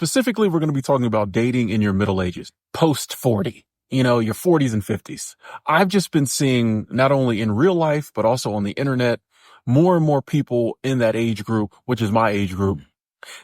specifically, we're going to be talking about dating in your middle ages, post 40, your 40s and 50s. I've just been seeing not only in real life, but also on the internet, more and more people in that age group, which is my age group,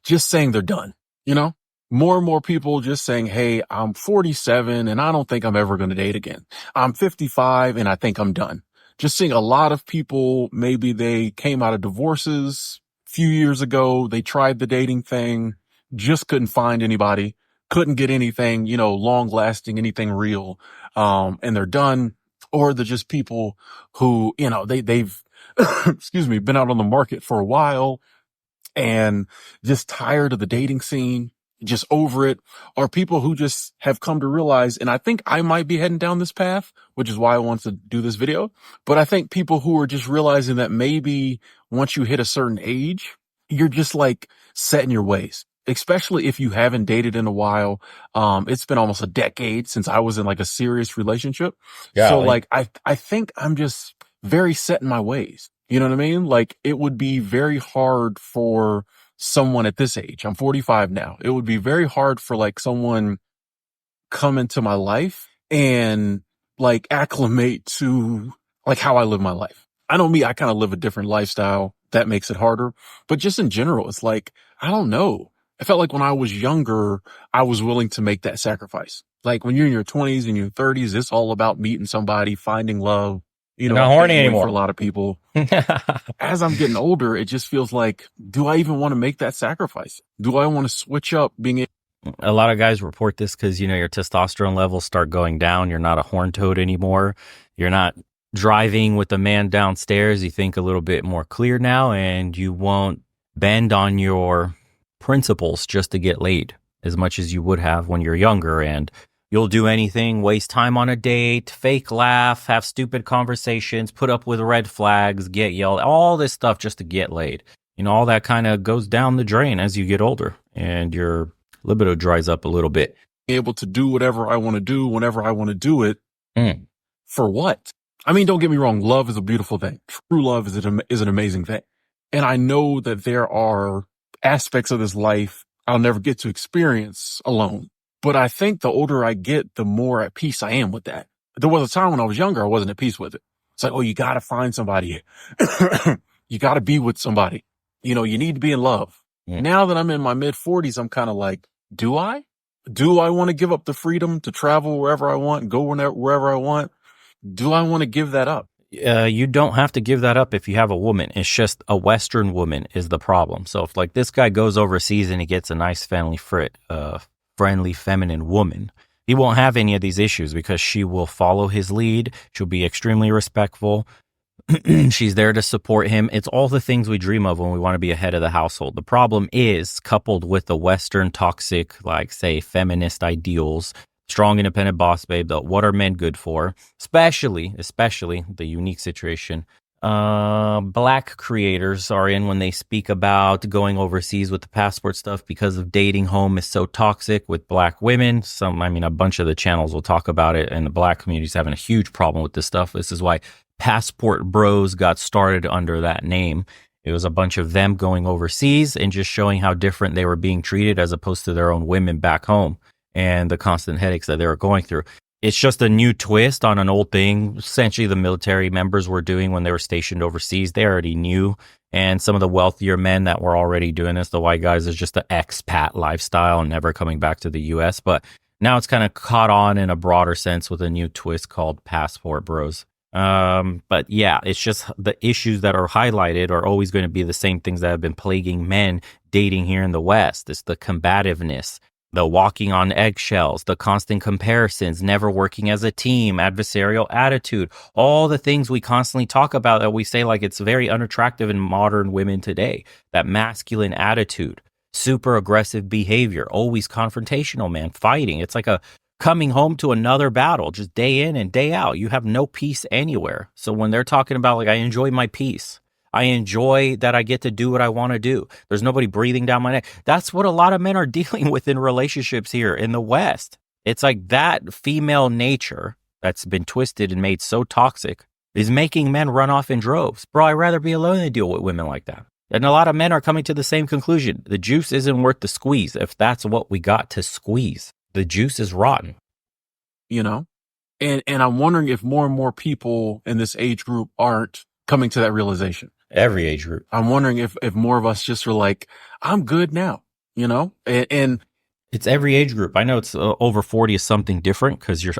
just saying they're done, more and more people just saying, hey, I'm 47 and I don't think I'm ever going to date again. I'm 55 and I think I'm done. Just seeing a lot of people, maybe they came out of divorces a few years ago. They tried the dating thing, just couldn't find anybody, couldn't get anything, long lasting, anything real. And they're done. Or they're just people who, they've, excuse me, been out on the market for a while and just tired of the dating scene, just over it, or people who just have come to realize, and I think I might be heading down this path, which is why I want to do this video. But I think people who are just realizing that maybe once you hit a certain age, you're just like set in your ways, especially if you haven't dated in a while. It's been almost a decade since I was in like a serious relationship. Yeah, so like, I think I'm just very set in my ways. You know what I mean? Like it would be very hard for someone at this age. I'm 45 now. It would be very hard for like someone come into my life and like acclimate to like how I live my life. I know me, I kind of live a different lifestyle. That makes it harder. But just in general, it's like, I don't know. I felt like when I was younger, I was willing to make that sacrifice. Like when you're in your 20s and your 30s, it's all about meeting somebody, finding love. Not horny anymore for a lot of people. As I'm getting older, it just feels like, do I even want to make that sacrifice? Do I want to switch up being a lot of guys report this because, your testosterone levels start going down. You're not a horn toad anymore. You're not driving with the man downstairs. You think a little bit more clear now, and you won't bend on your principles just to get laid as much as you would have when you're younger. And you'll do anything, waste time on a date, fake laugh, have stupid conversations, put up with red flags, get yelled, all this stuff just to get laid. All that kind of goes down the drain as you get older and your libido dries up a little bit. Able to do whatever I want to do, whenever I want to do it. For what? I mean, don't get me wrong. Love is a beautiful thing. True love is an amazing thing. And I know that there are aspects of this life I'll never get to experience alone. But I think the older I get, the more at peace I am with that. There was a time when I was younger, I wasn't at peace with it. It's like, oh, you got to find somebody. You got to be with somebody. You need to be in love. Now that I'm in my mid 40s, I'm kind of like, do I want to give up the freedom to travel wherever I want, go wherever I want? Do I want to give that up? You don't have to give that up if you have a woman. It's just a Western woman is the problem. So if like this guy goes overseas and he gets a nice friendly feminine woman, he won't have any of these issues because she will follow his lead. She'll be extremely respectful. She's there to support him. It's all the things we dream of when we want to be a head of the household. The problem is coupled with the Western toxic, like say feminist ideals, strong independent boss babe, what are men good for? Especially the unique situation Black creators are in when they speak about going overseas with the passport stuff because of dating home is so toxic with Black women. A bunch of the channels will talk about it, and the Black community is having a huge problem with this stuff. This is why Passport Bros got started under that name. It was a bunch of them going overseas and just showing how different they were being treated as opposed to their own women back home and the constant headaches that they were going through. It's just a new twist on an old thing. Essentially, the military members were doing when they were stationed overseas. They already knew. And some of the wealthier men that were already doing this, the white guys, is just an expat lifestyle and never coming back to the U.S. But now it's kind of caught on in a broader sense with a new twist called Passport Bros. But yeah, it's just the issues that are highlighted are always going to be the same things that have been plaguing men dating here in the West. It's the combativeness, the walking on eggshells, the constant comparisons, never working as a team, adversarial attitude, all the things we constantly talk about that we say like it's very unattractive in modern women today. That masculine attitude, super aggressive behavior, always confrontational, man, fighting. It's like a coming home to another battle, just day in and day out. You have no peace anywhere. So when they're talking about like, I enjoy my peace, I enjoy that I get to do what I want to do, there's nobody breathing down my neck. That's what a lot of men are dealing with in relationships here in the West. It's like that female nature that's been twisted and made so toxic is making men run off in droves. Bro, I'd rather be alone than deal with women like that. And a lot of men are coming to the same conclusion. The juice isn't worth the squeeze. If that's what we got to squeeze, the juice is rotten. you know? And I'm wondering if more and more people in this age group aren't coming to that realization. Every age group. I'm wondering if more of us just are like, I'm good now, and It's every age group. I know it's over 40 is something different because you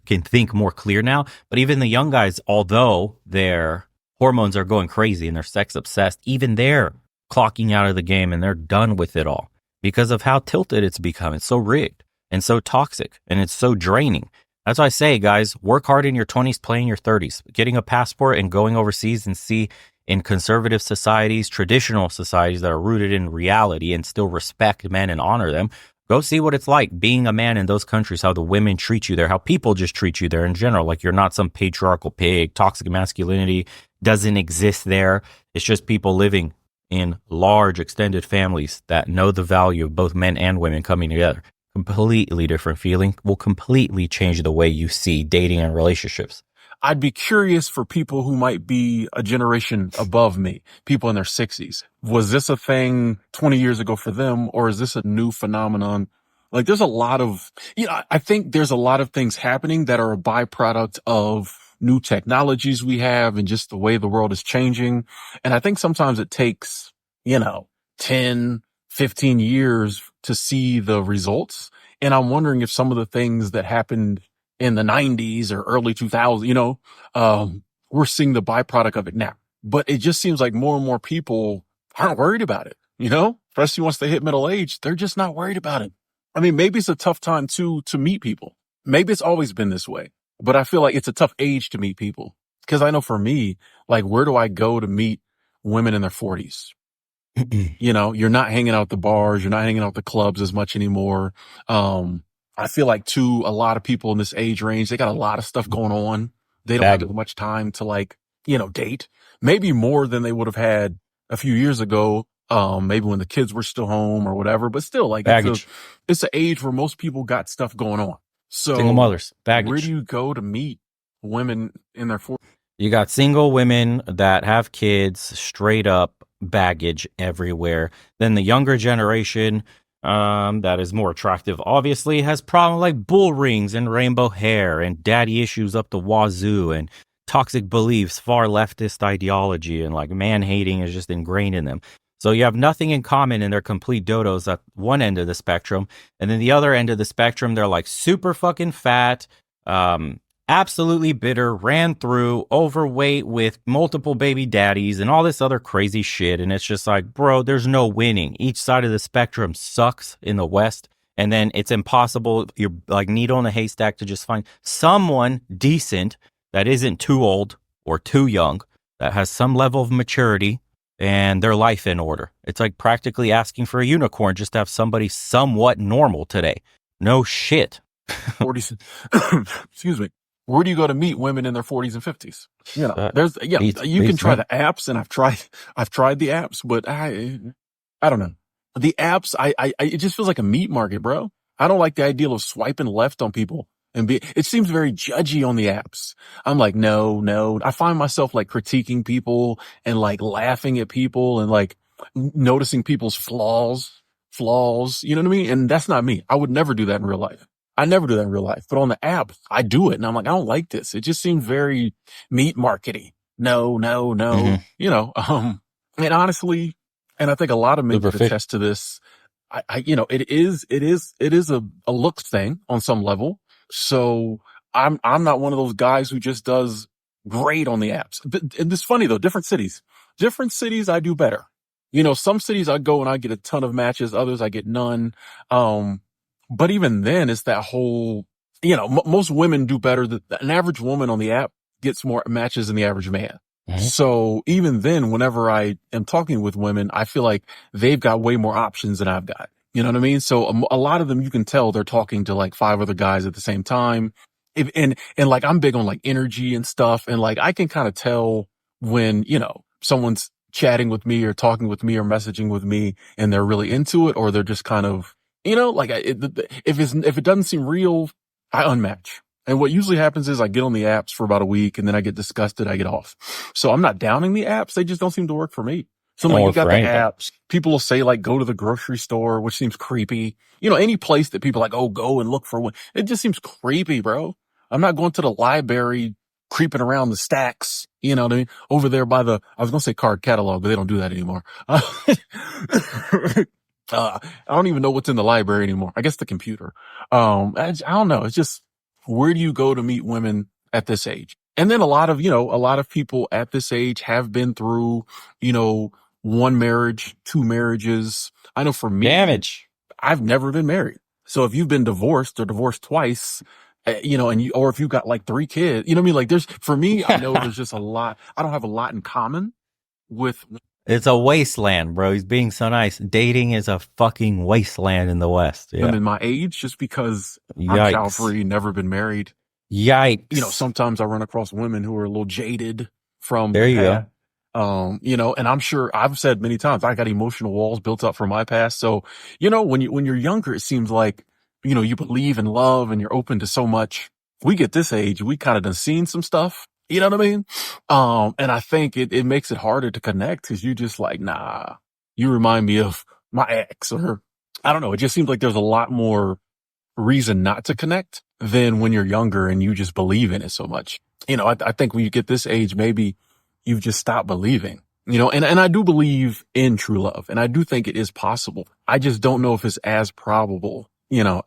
can think more clear now. But even the young guys, although their hormones are going crazy and they're sex obsessed, even they're clocking out of the game and they're done with it all because of how tilted it's become. It's so rigged and so toxic and it's so draining. That's why I say, guys, work hard in your 20s, play in your 30s. Getting a passport and going overseas and see in conservative societies, traditional societies that are rooted in reality and still respect men and honor them. Go see what it's like being a man in those countries, how the women treat you there, how people just treat you there in general. Like you're not some patriarchal pig, toxic masculinity doesn't exist there. It's just people living in large extended families that know the value of both men and women coming together. Completely different feeling, will completely change the way you see dating and relationships. I'd be curious for people who might be a generation above me, people in their 60s. Was this a thing 20 years ago for them, or is this a new phenomenon? Like there's a lot of, I think there's a lot of things happening that are a byproduct of new technologies we have and just the way the world is changing. And I think sometimes it takes, 10, 15 years to see the results. And I'm wondering if some of the things that happened in the 90s or early 2000s, we're seeing the byproduct of it now. But it just seems like more and more people aren't worried about it, especially once they hit middle age. They're just not worried about it. I mean, maybe it's a tough time to meet people. Maybe it's always been this way, but I feel like it's a tough age to meet people. Cause I know for me, like, where do I go to meet women in their 40s? You're not hanging out at the bars. You're not hanging out at the clubs as much anymore. I feel like too, a lot of people in this age range, they got a lot of stuff going on. They don't have much time to date, maybe more than they would have had a few years ago. Maybe when the kids were still home or whatever, but still it's an age where most people got stuff going on. So single mothers, baggage. Where do you go to meet women in their 40s? You got single women that have kids, straight up baggage everywhere. Then the younger generation, that is more attractive, obviously, has problems like bull rings and rainbow hair and daddy issues up the wazoo and toxic beliefs, far leftist ideology, and like man hating is just ingrained in them. So you have nothing in common and they're complete dodos at one end of the spectrum. And then the other end of the spectrum, they're like super fucking fat, absolutely bitter, ran through, overweight with multiple baby daddies and all this other crazy shit. And it's just like, bro, there's no winning. Each side of the spectrum sucks in the West. And then it's impossible. You're like needle in a haystack to just find someone decent that isn't too old or too young, that has some level of maturity and their life in order. It's like practically asking for a unicorn just to have somebody somewhat normal today. No shit. 40s. Excuse me. Where do you go to meet women in their 40s and 50s? You can try the apps, and I've tried the apps, but I don't know. The apps, it just feels like a meat market, bro. I don't like the idea of swiping left on people it seems very judgy on the apps. I'm like, no. I find myself like critiquing people and like laughing at people and like noticing people's flaws. You know what I mean? And that's not me. I would never do that in real life. I never do that in real life, but on the app, I do it. And I'm like, I don't like this. It just seems very meat markety. No. Mm-hmm. And honestly, and I think a lot of men could attest to this. It is a looks thing on some level. So I'm not one of those guys who just does great on the apps. And it's funny though, different cities I do better. Some cities I go and I get a ton of matches. Others I get none. But even then it's that whole, most women do better. An average woman on the app gets more matches than the average man. Mm-hmm. So even then, whenever I am talking with women, I feel like they've got way more options than I've got. You know what I mean? So a lot of them, you can tell they're talking to like 5 other guys at the same time. And like, I'm big on like energy and stuff. And like, I can kind of tell when, someone's chatting with me or talking with me or messaging with me and they're really into it, or they're just kind of, like if it doesn't seem real, I unmatch. And what usually happens is I get on the apps for about a week and then I get disgusted. I get off. So I'm not downing the apps. They just don't seem to work for me. So like, Or you got for the anybody. apps. People will say like, go to the grocery store, which seems creepy. Any place that people like, oh, go and look for one. It just seems creepy, bro. I'm not going to the library, creeping around the stacks. You know what I mean? Over there by I was going to say card catalog, but they don't do that anymore. I don't even know what's in the library anymore. I guess the computer. I don't know. It's just, where do you go to meet women at this age? And then a lot of people at this age have been through, you know, one marriage, two marriages. I know for me, Damage. I've never been married. So if you've been divorced or divorced twice, or if you got like three kids, you know what I mean? Like for me, I know there's just a lot. I don't have a lot in common with It's a wasteland, bro. He's being so nice. Dating is a fucking wasteland in the West. Yeah. women my age just because I'm child Yikes. free, never been married. Yikes. Sometimes I run across women who are a little jaded from There you go. and I'm sure I've said many times I got emotional walls built up from my past. So, when you're younger, it seems like, you believe in love and you're open to so much. We get this age, we kind of done seen some stuff. You know what I mean? And I think it makes it harder to connect because you just like, nah, you remind me of my ex, or I don't know. It just seems like there's a lot more reason not to connect than when you're younger and you just believe in it so much. I think when you get this age, maybe you've just stopped believing, and I do believe in true love, and I do think it is possible. I just don't know if it's as probable,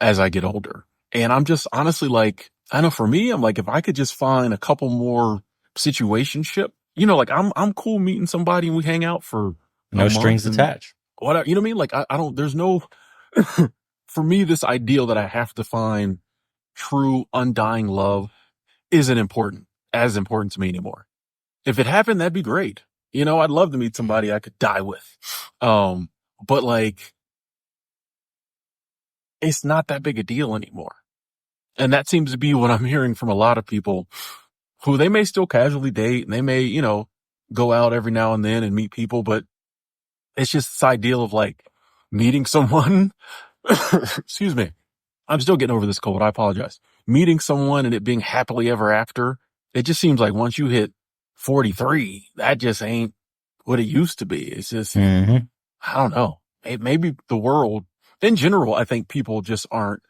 as I get older. And I'm just honestly like, I know for me, I'm like, if I could just find a couple more situationship, like I'm cool meeting somebody and we hang out for No strings attached. whatever, you know what I mean? Like I don't, there's no, for me, this ideal that I have to find true undying love isn't as important to me anymore. If it happened, that'd be great. I'd love to meet somebody I could die with. But like, it's not that big a deal anymore. And that seems to be what I'm hearing from a lot of people who they may still casually date and they may, go out every now and then and meet people, but it's just this ideal of like meeting someone. Excuse me. I'm still getting over this cold. I apologize. Meeting someone and it being happily ever after. It just seems like once you hit 43, that just ain't what it used to be. It's just, Mm-hmm. I don't know. Maybe the world in general, I think people just aren't,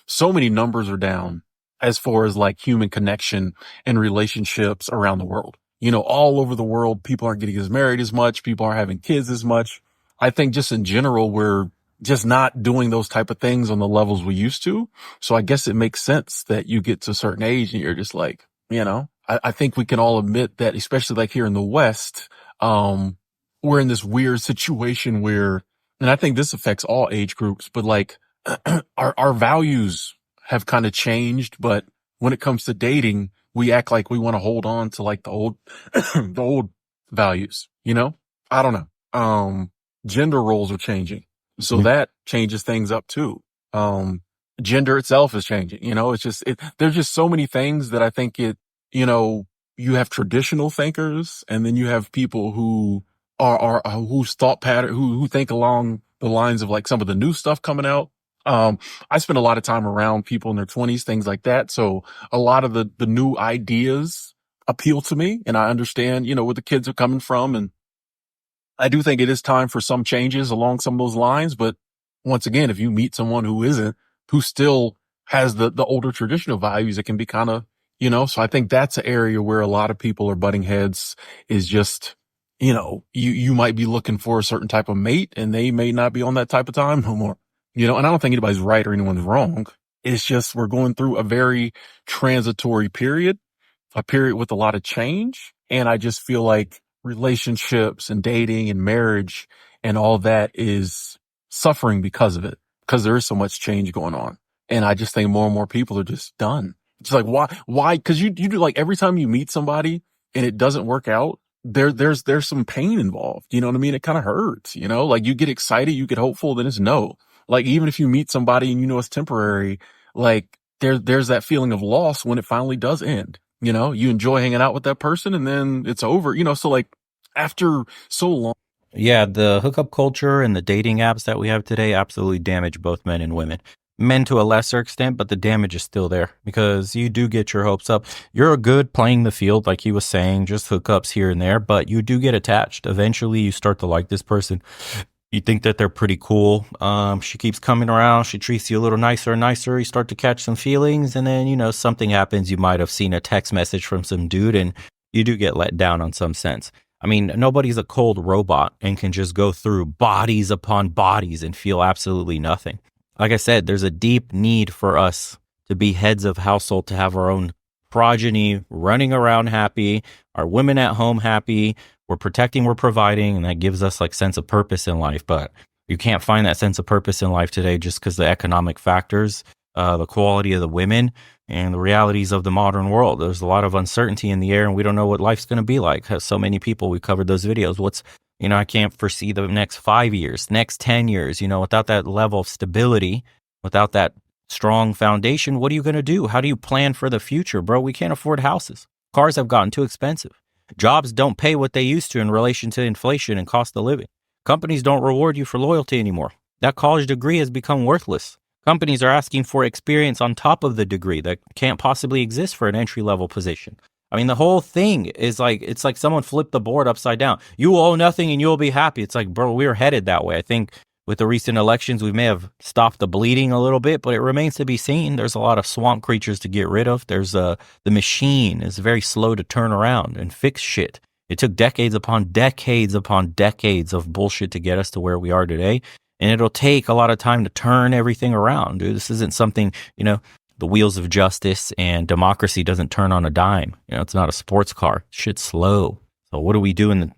so many numbers are down as far as like human connection and relationships around the world. All over the world, people aren't getting as married as much. People aren't having kids as much. I think just in general, we're just not doing those type of things on the levels we used to. So I guess it makes sense that you get to a certain age and you're just like, I think we can all admit that, especially like here in the West, we're in this weird situation where, and I think this affects all age groups, but like our values have kind of changed. But when it comes to dating, we act like we want to hold on to like the old, the old values, I don't know. Gender roles are changing. So that changes things up too. Gender itself is changing, it's just, there's just so many things that I think you have traditional thinkers and then you have people who are whose thought pattern, who think along the lines of like some of the new stuff coming out. I spend a lot of time around people in their 20s, things like that. So a lot of the new ideas appeal to me and I understand, where the kids are coming from. And I do think it is time for some changes along some of those lines. But once again, if you meet someone who still has the older traditional values, it can be kind of, so I think that's an area where a lot of people are butting heads is just, you might be looking for a certain type of mate and they may not be on that type of time no more, and I don't think anybody's right or anyone's wrong. It's just, we're going through a very transitory period, a period with a lot of change. And I just feel like relationships and dating and marriage and all that is suffering because of it, because there is so much change going on. And I just think more and more people are just done. It's like, why? Cause you do like every time you meet somebody and it doesn't work out, there's some pain involved. You know what I mean? It kind of hurts, like you get excited, you get hopeful, then it's no. Like even if you meet somebody and it's temporary, like there's that feeling of loss when it finally does end. You enjoy hanging out with that person and then it's over, so like after so long. Yeah, the hookup culture and the dating apps that we have today absolutely damage both men and women. Men to a lesser extent, but the damage is still there because you do get your hopes up. You're good playing the field, like he was saying, just hookups here and there, but you do get attached. Eventually, you start to like this person. You think that they're pretty cool. She keeps coming around. She treats you a little nicer and nicer. You start to catch some feelings, and then, something happens. You might have seen a text message from some dude, and you do get let down on some sense. I mean, nobody's a cold robot and can just go through bodies upon bodies and feel absolutely nothing. Like I said, there's a deep need for us to be heads of household, to have our own progeny running around happy, our women at home happy. We're protecting, we're providing, and that gives us like sense of purpose in life. But you can't find that sense of purpose in life today just because the economic factors, the quality of the women, and the realities of the modern world. There's a lot of uncertainty in the air, and we don't know what life's going to be like. So many people, we covered those videos. I can't foresee the next 5 years, next 10 years, without that level of stability, without that strong foundation. What are you going to do? How do you plan for the future, bro? We can't afford houses. Cars have gotten too expensive. Jobs don't pay what they used to in relation to inflation and cost of living. Companies don't reward you for loyalty anymore. That college degree has become worthless. Companies are asking for experience on top of the degree that can't possibly exist for an entry-level position. I mean, the whole thing is it's like someone flipped the board upside down. You owe nothing and you'll be happy. It's like, bro, we're headed that way. I think with the recent elections, we may have stopped the bleeding a little bit, but it remains to be seen. There's a lot of swamp creatures to get rid of. The machine is very slow to turn around and fix shit. It took decades upon decades upon decades of bullshit to get us to where we are today. And it'll take a lot of time to turn everything around, dude. This isn't something, the wheels of justice and democracy doesn't turn on a dime. It's not a sports car. Shit's slow. So what do we do in the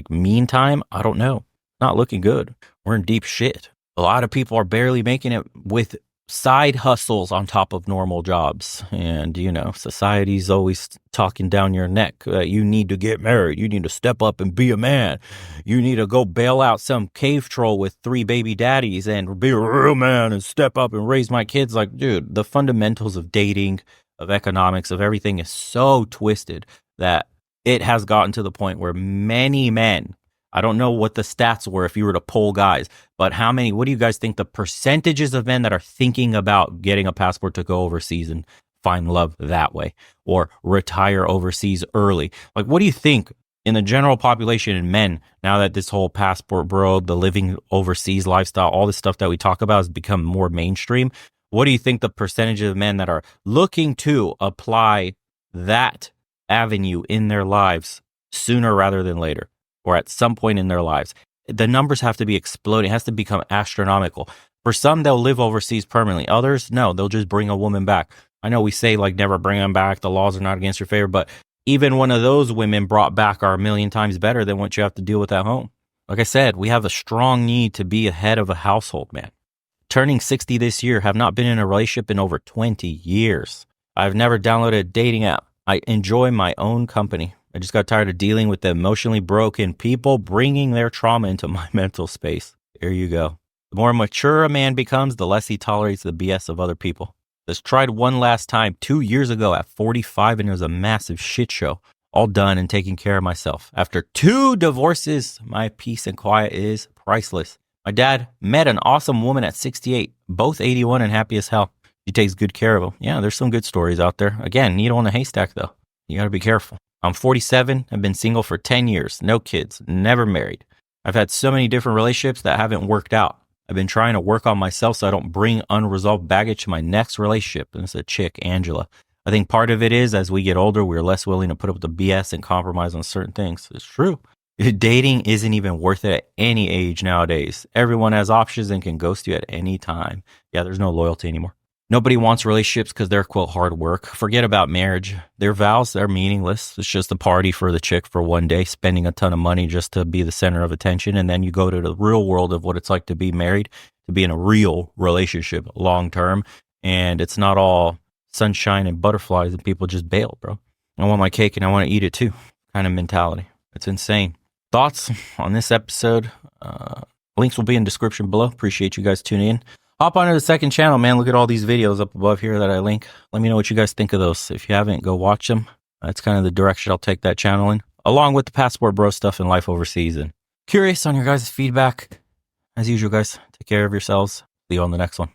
meantime? I don't know. Not looking good. We're in deep shit. A lot of people are barely making it with side hustles on top of normal jobs. And, society's always talking down your neck. You need to get married. You need to step up and be a man. You need to go bail out some cave troll with 3 baby daddies and be a real man and step up and raise my kids. Like, dude, the fundamentals of dating, of economics, of everything is so twisted that it has gotten to the point where many men, I don't know what the stats were if you were to poll guys, but what do you guys think the percentages of men that are thinking about getting a passport to go overseas and find love that way or retire overseas early? Like, what do you think in the general population in men, now that this whole passport bro, the living overseas lifestyle, all this stuff that we talk about has become more mainstream? What do you think the percentage of men that are looking to apply that avenue in their lives sooner rather than later? Or at some point in their lives, the numbers have to be exploding. It has to become astronomical. For some, they'll live overseas permanently. Others, no, they'll just bring a woman back. I know we say never bring them back. The laws are not against your favor, but even one of those women brought back are a million times better than what you have to deal with at home. Like I said, we have a strong need to be a head of a household, man. Turning 60 this year, have not been in a relationship in over 20 years. I've never downloaded a dating app. I enjoy my own company. I just got tired of dealing with the emotionally broken people bringing their trauma into my mental space. There you go. The more mature a man becomes, the less he tolerates the BS of other people. This tried one last time 2 years ago at 45, and it was a massive shit show. All done and taking care of myself. After 2 divorces, my peace and quiet is priceless. My dad met an awesome woman at 68, both 81 and happy as hell. She takes good care of him. Yeah, there's some good stories out there. Again, needle in a haystack though. You gotta be careful. I'm 47. I've been single for 10 years. No kids. Never married. I've had so many different relationships that haven't worked out. I've been trying to work on myself so I don't bring unresolved baggage to my next relationship. And it's a chick, Angela. I think part of it is as we get older, we're less willing to put up with the BS and compromise on certain things. It's true. Dating isn't even worth it at any age nowadays. Everyone has options and can ghost you at any time. Yeah, there's no loyalty anymore. Nobody wants relationships because they're, quote, hard work. Forget about marriage. Their vows, they're meaningless. It's just a party for the chick for one day, spending a ton of money just to be the center of attention. And then you go to the real world of what it's like to be married, to be in a real relationship long term. And it's not all sunshine and butterflies and people just bail, bro. I want my cake and I want to eat it too. Kind of mentality. It's insane. Thoughts on this episode? Links will be in the description below. Appreciate you guys tuning in. Hop onto the second channel, man. Look at all these videos up above here that I link. Let me know what you guys think of those. If you haven't, go watch them. That's kind of the direction I'll take that channel in, along with the passport bro stuff and life overseas. And curious on your guys' feedback. As usual, guys, take care of yourselves. See you on the next one.